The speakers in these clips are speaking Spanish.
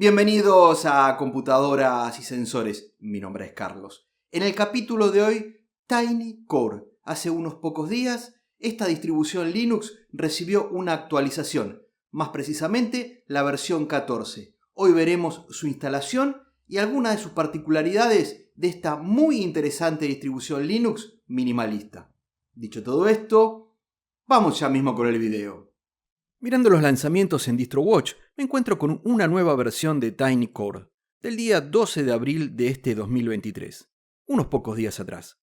Bienvenidos a Computadoras y Sensores, mi nombre es Carlos. En el capítulo de hoy, TinyCore. Hace unos pocos días, esta distribución Linux recibió una actualización, más precisamente la versión 14. Hoy veremos su instalación y algunas de sus particularidades de esta muy interesante distribución Linux minimalista. Dicho todo esto, vamos ya mismo con el video. Mirando los lanzamientos en DistroWatch, me encuentro con una nueva versión de TinyCore, del día 12 de abril de este 2023, unos pocos días atrás.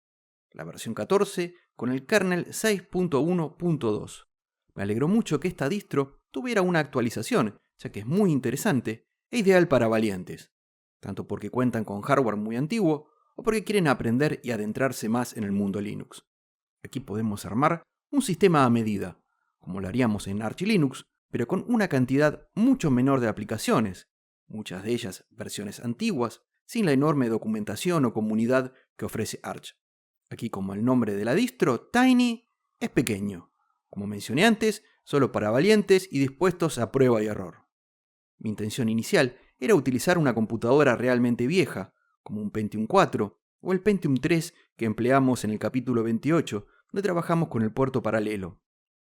La versión 14 con el kernel 6.1.2. Me alegró mucho que esta distro tuviera una actualización, ya que es muy interesante e ideal para valientes, tanto porque cuentan con hardware muy antiguo o porque quieren aprender y adentrarse más en el mundo Linux. Aquí podemos armar un sistema a medida, como lo haríamos en Arch Linux, pero con una cantidad mucho menor de aplicaciones, muchas de ellas versiones antiguas, sin la enorme documentación o comunidad que ofrece Arch. Aquí, como el nombre de la distro, Tiny es pequeño. Como mencioné antes, solo para valientes y dispuestos a prueba y error. Mi intención inicial era utilizar una computadora realmente vieja, como un Pentium 4 o el Pentium 3 que empleamos en el capítulo 28, donde trabajamos con el puerto paralelo.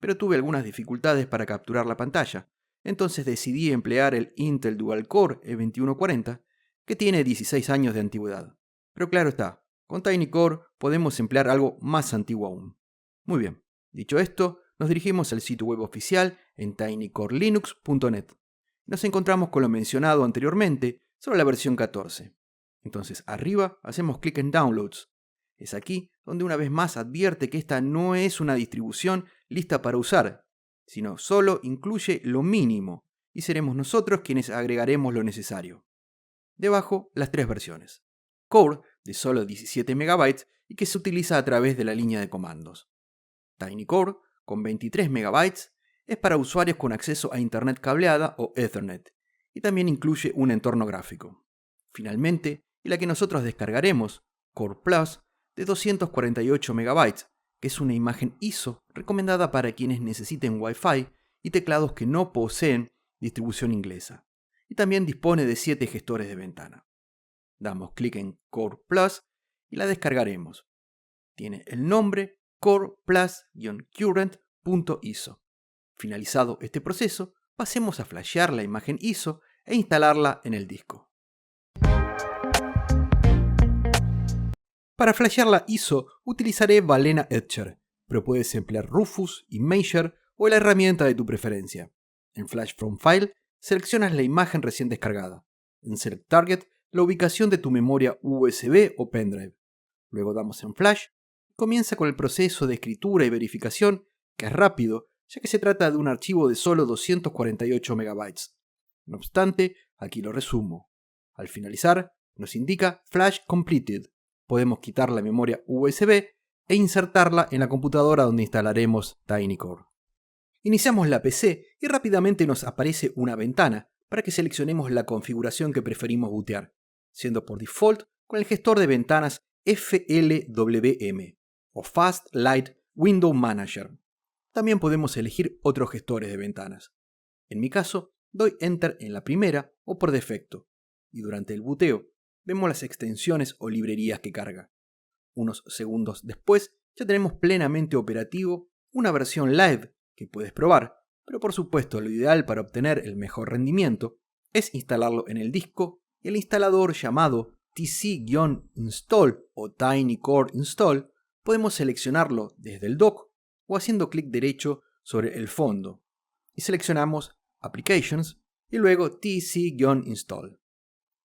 Pero tuve algunas dificultades para capturar la pantalla, entonces decidí emplear el Intel Dual Core E2140, que tiene 16 años de antigüedad. Pero claro está, con TinyCore podemos emplear algo más antiguo aún. Muy bien, dicho esto, nos dirigimos al sitio web oficial en tinycorelinux.net. Nos encontramos con lo mencionado anteriormente sobre la versión 14. Entonces arriba hacemos clic en Downloads. Es aquí donde una vez más advierte que esta no es una distribución lista para usar, sino solo incluye lo mínimo y seremos nosotros quienes agregaremos lo necesario. Debajo las tres versiones. Core de solo 17 MB y que se utiliza a través de la línea de comandos. TinyCore con 23 MB es para usuarios con acceso a Internet cableada o Ethernet y también incluye un entorno gráfico. Finalmente, y la que nosotros descargaremos, Core Plus, de 248 MB, que es una imagen ISO recomendada para quienes necesiten Wi-Fi y teclados que no poseen distribución inglesa. Y también dispone de 7 gestores de ventana. Damos clic en Core Plus y la descargaremos. Tiene el nombre Core Plus-current.iso. Finalizado este proceso, pasemos a flashear la imagen ISO e instalarla en el disco. Para flashear la ISO utilizaré Balena Etcher, pero puedes emplear Rufus, Imager o la herramienta de tu preferencia. En Flash from File, seleccionas la imagen recién descargada. En Select Target, la ubicación de tu memoria USB o pendrive. Luego damos en Flash. Comienza con el proceso de escritura y verificación, que es rápido, ya que se trata de un archivo de solo 248 MB. No obstante, aquí lo resumo. Al finalizar, nos indica Flash Completed. Podemos quitar la memoria USB e insertarla en la computadora donde instalaremos TinyCore. Iniciamos la PC y rápidamente nos aparece una ventana para que seleccionemos la configuración que preferimos bootear, siendo por default con el gestor de ventanas FLWM o Fast Light Window Manager. También podemos elegir otros gestores de ventanas. En mi caso, doy Enter en la primera o por defecto, y durante el booteo vemos las extensiones o librerías que carga. Unos segundos después ya tenemos plenamente operativo una versión live que puedes probar, pero por supuesto lo ideal para obtener el mejor rendimiento es instalarlo en el disco y el instalador llamado tc-install o TinyCore install podemos seleccionarlo desde el dock o haciendo clic derecho sobre el fondo y seleccionamos Applications y luego tc-install.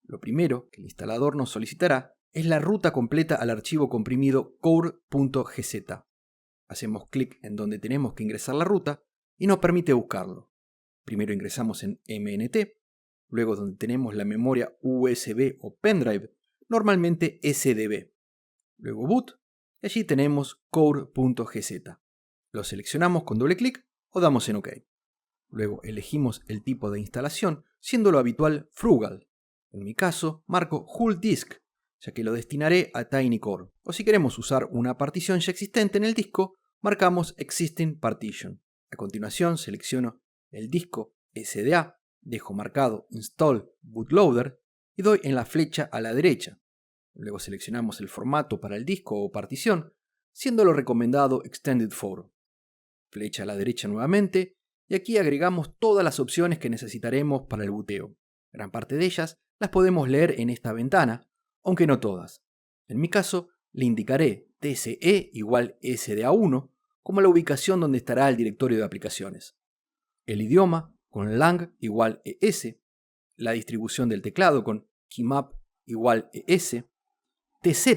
Lo primero que el instalador nos solicitará es la ruta completa al archivo comprimido core.gz. Hacemos clic en donde tenemos que ingresar la ruta y nos permite buscarlo. Primero ingresamos en MNT, luego donde tenemos la memoria USB o pendrive, normalmente SDB. Luego boot, y allí tenemos core.gz. Lo seleccionamos con doble clic o damos en OK. Luego elegimos el tipo de instalación, siendo lo habitual Frugal. En mi caso, marco Whole Disk, ya que lo destinaré a TinyCore. O si queremos usar una partición ya existente en el disco, marcamos Existing Partition. A continuación selecciono el disco SDA dejo marcado Install Bootloader y doy en la flecha a la derecha. Luego seleccionamos el formato para el disco o partición, siendo lo recomendado Extended Photo. Flecha a la derecha nuevamente y aquí agregamos todas las opciones que necesitaremos para el booteo. Gran parte de ellas las podemos leer en esta ventana, aunque no todas. En mi caso, le indicaré TCE igual SDA1 como la ubicación donde estará el directorio de aplicaciones. El idioma con lang igual ES, la distribución del teclado con keymap igual ES, TZ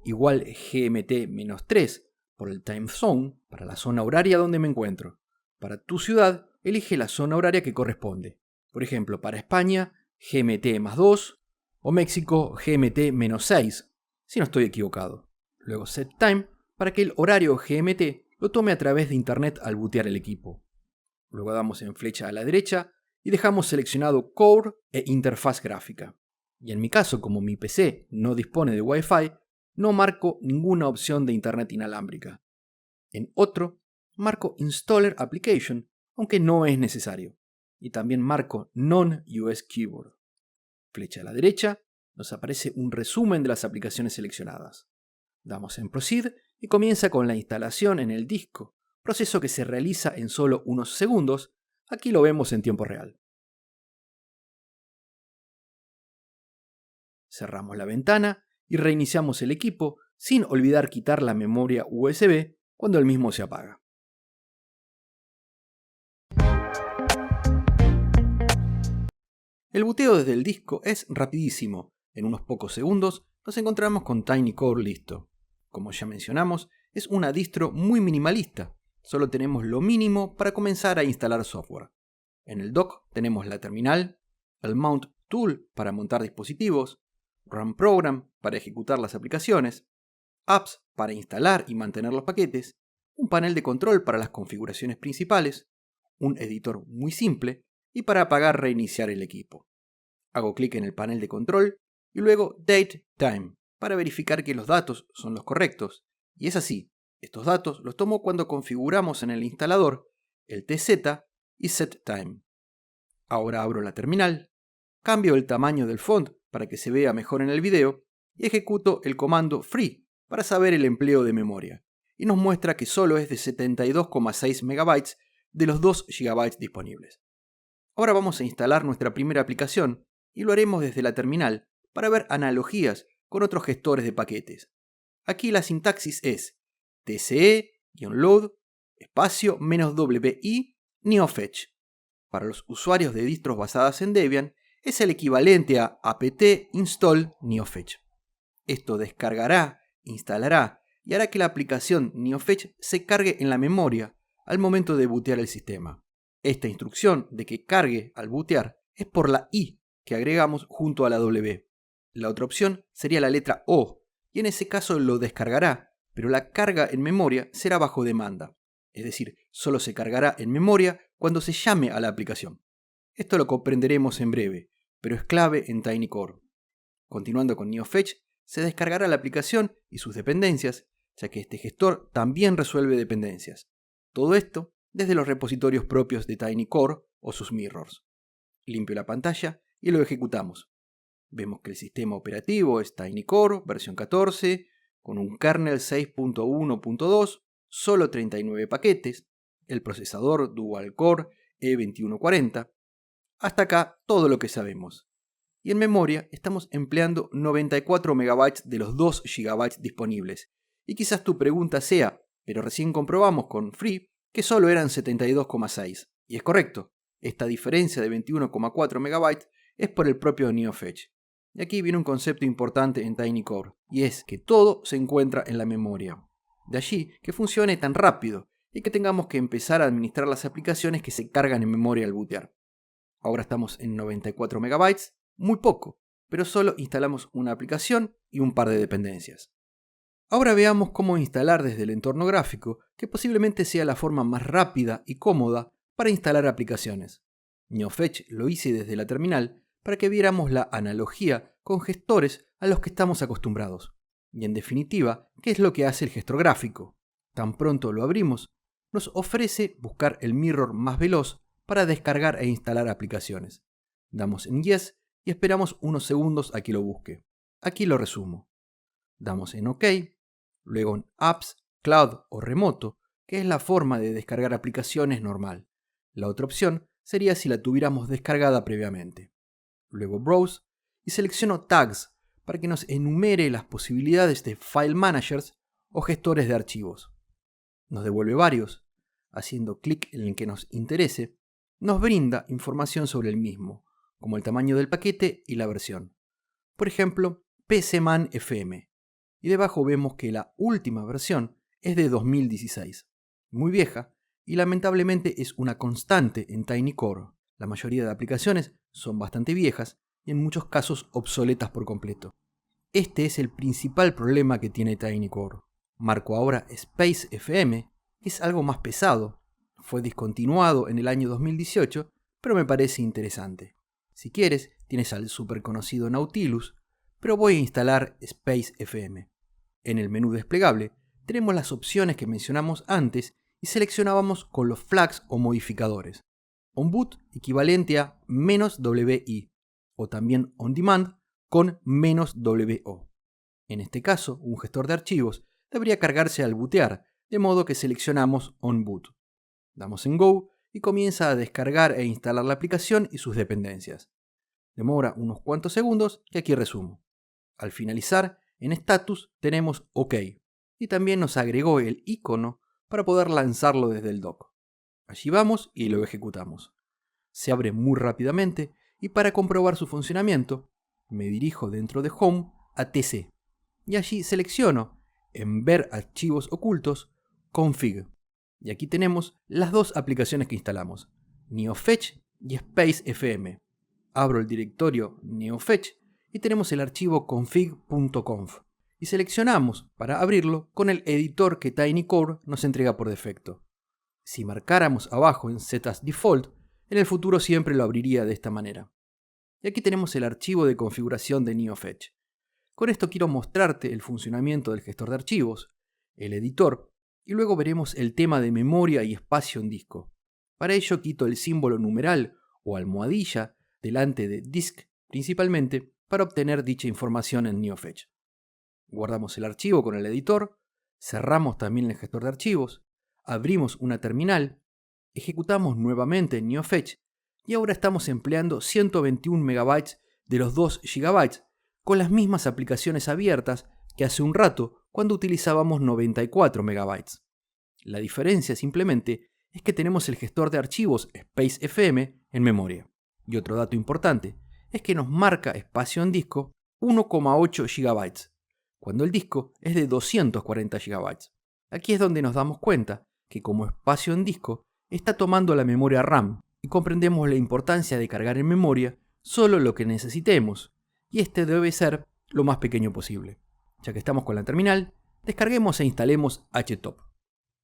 igual GMT-3 por el time zone para la zona horaria donde me encuentro. Para tu ciudad, elige la zona horaria que corresponde. Por ejemplo, para España, GMT+2 o México, GMT-6, si no estoy equivocado. Luego set time para que el horario GMT lo tome a través de internet al bootear el equipo. Luego damos en flecha a la derecha y dejamos seleccionado Core e interfaz gráfica. Y en mi caso, como mi PC no dispone de Wi-Fi, no marco ninguna opción de internet inalámbrica. En otro, marco Installer Application, aunque no es necesario. Y también marco Non-US Keyboard. Flecha a la derecha, nos aparece un resumen de las aplicaciones seleccionadas. Damos en Proceed y comienza con la instalación en el disco, proceso que se realiza en solo unos segundos. Aquí lo vemos en tiempo real. Cerramos la ventana y reiniciamos el equipo sin olvidar quitar la memoria USB cuando el mismo se apaga. El booteo desde el disco es rapidísimo. En unos pocos segundos nos encontramos con TinyCore listo. Como ya mencionamos, es una distro muy minimalista. Solo tenemos lo mínimo para comenzar a instalar software. En el dock tenemos la terminal, el Mount Tool para montar dispositivos, Run Program para ejecutar las aplicaciones, apps para instalar y mantener los paquetes, un panel de control para las configuraciones principales, un editor muy simple y para apagar reiniciar el equipo. Hago clic en el panel de control y luego Date Time para verificar que los datos son los correctos. Y es así, estos datos los tomo cuando configuramos en el instalador el TZ y Set Time. Ahora abro la terminal, cambio el tamaño del font para que se vea mejor en el video y ejecuto el comando free para saber el empleo de memoria. Y nos muestra que solo es de 72,6 MB de los 2 GB disponibles. Ahora vamos a instalar nuestra primera aplicación y lo haremos desde la terminal para ver analogías con otros gestores de paquetes. Aquí la sintaxis es tce-load espacio -wi neofetch. Para los usuarios de distros basadas en Debian es el equivalente a apt install neofetch. Esto descargará, instalará y hará que la aplicación neofetch se cargue en la memoria al momento de bootear el sistema. Esta instrucción de que cargue al bootear es por la I que agregamos junto a la W. La otra opción sería la letra O, y en ese caso lo descargará, pero la carga en memoria será bajo demanda. Es decir, solo se cargará en memoria cuando se llame a la aplicación. Esto lo comprenderemos en breve, pero es clave en TinyCore. Continuando con neofetch, se descargará la aplicación y sus dependencias, ya que este gestor también resuelve dependencias. Todo esto desde los repositorios propios de TinyCore o sus mirrors. Limpio la pantalla y lo ejecutamos. Vemos que el sistema operativo es TinyCore versión 14, con un kernel 6.1.2, solo 39 paquetes, el procesador dual-core E2140. Hasta acá todo lo que sabemos. Y en memoria estamos empleando 94 MB de los 2 GB disponibles. Y quizás tu pregunta sea, pero recién comprobamos con Free que solo eran 72,6. Y es correcto, esta diferencia de 21,4 MB es por el propio neofetch. Y aquí viene un concepto importante en TinyCore, y es que todo se encuentra en la memoria. De allí que funcione tan rápido y que tengamos que empezar a administrar las aplicaciones que se cargan en memoria al bootear. Ahora estamos en 94 MB, muy poco, pero solo instalamos una aplicación y un par de dependencias. Ahora veamos cómo instalar desde el entorno gráfico, que posiblemente sea la forma más rápida y cómoda para instalar aplicaciones. neofetch lo hice desde la terminal para que viéramos la analogía con gestores a los que estamos acostumbrados. Y en definitiva, ¿qué es lo que hace el gestor gráfico? Tan pronto lo abrimos, nos ofrece buscar el mirror más veloz para descargar e instalar aplicaciones. Damos en Yes y esperamos unos segundos a que lo busque. Aquí lo resumo. Damos en OK, luego en Apps, Cloud o Remoto, que es la forma de descargar aplicaciones normal. La otra opción sería si la tuviéramos descargada previamente. Luego Browse y selecciono Tags para que nos enumere las posibilidades de File Managers o gestores de archivos. Nos devuelve varios. Haciendo clic en el que nos interese, nos brinda información sobre el mismo, como el tamaño del paquete y la versión. Por ejemplo, PCMan FM. Y debajo vemos que la última versión es de 2016. Muy vieja y lamentablemente es una constante en TinyCore. La mayoría de aplicaciones son bastante viejas y en muchos casos obsoletas por completo. Este es el principal problema que tiene TinyCore. Marco ahora Space FM, que es algo más pesado. Fue discontinuado en el año 2018, pero me parece interesante. Si quieres, tienes al super conocido Nautilus, pero voy a instalar Space FM. En el menú desplegable tenemos las opciones que mencionamos antes y seleccionábamos con los flags o modificadores. OnBoot equivalente a "-WI o también OnDemand con "-WO. En este caso, un gestor de archivos debería cargarse al bootear, de modo que seleccionamos OnBoot. Damos en Go y comienza a descargar e instalar la aplicación y sus dependencias. Demora unos cuantos segundos y aquí resumo. Al finalizar, en Status tenemos OK y también nos agregó el icono para poder lanzarlo desde el dock. Allí vamos y lo ejecutamos. Se abre muy rápidamente y para comprobar su funcionamiento, me dirijo dentro de Home a TC y allí selecciono en Ver archivos ocultos Config. Y aquí tenemos las dos aplicaciones que instalamos, NeoFetch y Space FM. Abro el directorio NeoFetch y tenemos el archivo config.conf y seleccionamos para abrirlo con el editor que TinyCore nos entrega por defecto. Si marcáramos abajo en Set as Default, en el futuro siempre lo abriría de esta manera. Y aquí tenemos el archivo de configuración de NeoFetch. Con esto quiero mostrarte el funcionamiento del gestor de archivos, el editor, y luego veremos el tema de memoria y espacio en disco. Para ello quito el símbolo numeral o almohadilla delante de Disk, principalmente para obtener dicha información en NeoFetch. Guardamos el archivo con el editor, cerramos también el gestor de archivos, abrimos una terminal, ejecutamos nuevamente en NeoFetch y ahora estamos empleando 121 MB de los 2 GB con las mismas aplicaciones abiertas que hace un rato cuando utilizábamos 94 MB. La diferencia simplemente es que tenemos el gestor de archivos Space FM en memoria. Y otro dato importante es que nos marca espacio en disco 1,8 GB, cuando el disco es de 240 GB. Aquí es donde nos damos cuenta que como espacio en disco está tomando la memoria RAM y comprendemos la importancia de cargar en memoria solo lo que necesitemos, y este debe ser lo más pequeño posible. Ya que estamos con la terminal, descarguemos e instalemos htop.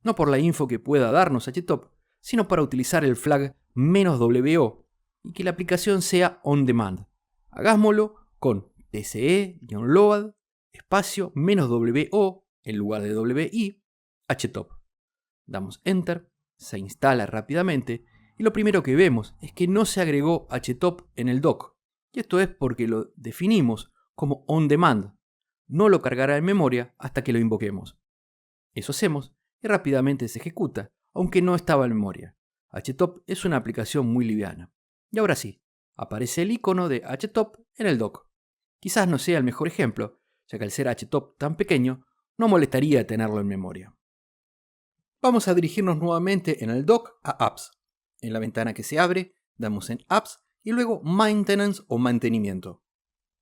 No por la info que pueda darnos htop, sino para utilizar el flag "-wo" y que la aplicación sea on demand. Hagámoslo con tce-load espacio "-wo en lugar de "wi" htop. Damos enter, se instala rápidamente y lo primero que vemos es que no se agregó htop en el dock. Y esto es porque lo definimos como on demand. No lo cargará en memoria hasta que lo invoquemos. Eso hacemos y rápidamente se ejecuta, aunque no estaba en memoria. Htop es una aplicación muy liviana. Y ahora sí, aparece el icono de htop en el dock. Quizás no sea el mejor ejemplo, ya que al ser htop tan pequeño, no molestaría tenerlo en memoria. Vamos a dirigirnos nuevamente en el dock a Apps. En la ventana que se abre, damos en Apps y luego Maintenance o Mantenimiento.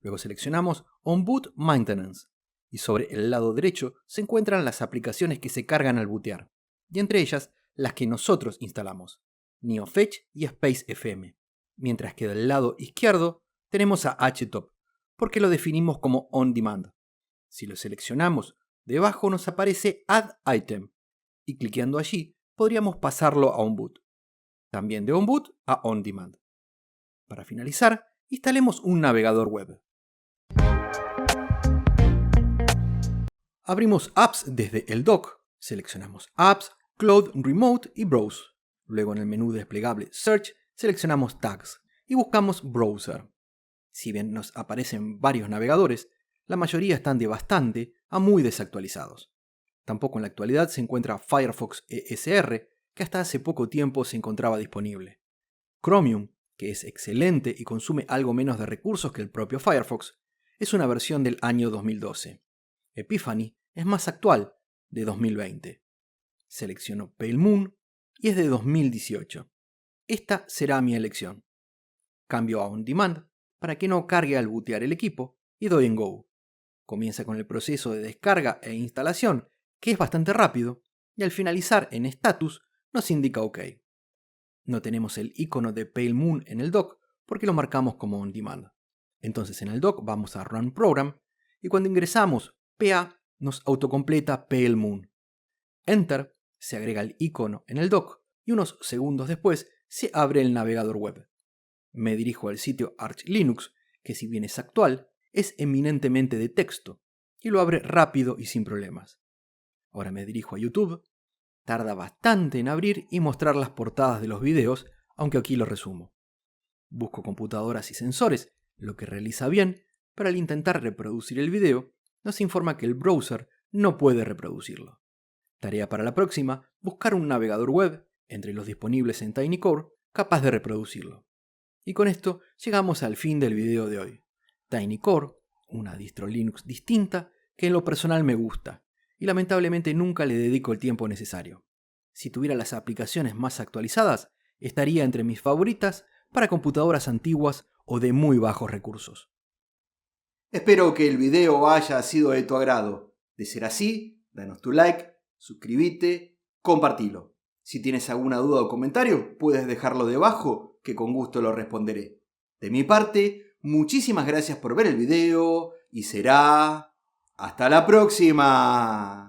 Luego seleccionamos OnBoot Maintenance y sobre el lado derecho se encuentran las aplicaciones que se cargan al bootear, y entre ellas las que nosotros instalamos, NeoFetch y Space FM, mientras que del lado izquierdo tenemos a htop, porque lo definimos como On Demand. Si lo seleccionamos, debajo nos aparece Add Item, y cliqueando allí podríamos pasarlo a OnBoot. También de OnBoot a On Demand. Para finalizar, instalemos un navegador web. Abrimos Apps desde el dock, seleccionamos Apps, Cloud, Remote y Browse. Luego en el menú desplegable Search seleccionamos Tags y buscamos Browser. Si bien nos aparecen varios navegadores, la mayoría están de bastante a muy desactualizados. Tampoco en la actualidad se encuentra Firefox ESR, que hasta hace poco tiempo se encontraba disponible. Chromium, que es excelente y consume algo menos de recursos que el propio Firefox, es una versión del año 2012. Epiphany es más actual, de 2020. Selecciono Pale Moon y es de 2018. Esta será mi elección. Cambio a On Demand para que no cargue al bootear el equipo y doy en Go. Comienza con el proceso de descarga e instalación, que es bastante rápido, y al finalizar en Status nos indica OK. No tenemos el icono de Pale Moon en el dock porque lo marcamos como On Demand. Entonces en el dock vamos a Run Program y cuando ingresamos PA nos autocompleta Pale Moon. Enter, se agrega el icono en el dock y unos segundos después se abre el navegador web. Me dirijo al sitio Arch Linux, que si bien es actual, es eminentemente de texto y lo abre rápido y sin problemas. Ahora me dirijo a YouTube. Tarda bastante en abrir y mostrar las portadas de los videos, aunque aquí lo resumo. Busco computadoras y sensores, lo que realiza bien, pero al intentar reproducir el video, nos informa que el browser no puede reproducirlo. Tarea para la próxima, buscar un navegador web, entre los disponibles en TinyCore, capaz de reproducirlo. Y con esto llegamos al fin del video de hoy. TinyCore, una distro Linux distinta que en lo personal me gusta, y lamentablemente nunca le dedico el tiempo necesario. Si tuviera las aplicaciones más actualizadas, estaría entre mis favoritas para computadoras antiguas o de muy bajos recursos. Espero que el video haya sido de tu agrado. De ser así, danos tu like, suscríbete, compartilo. Si tienes alguna duda o comentario, puedes dejarlo debajo, que con gusto lo responderé. De mi parte, muchísimas gracias por ver el video y será... ¡hasta la próxima!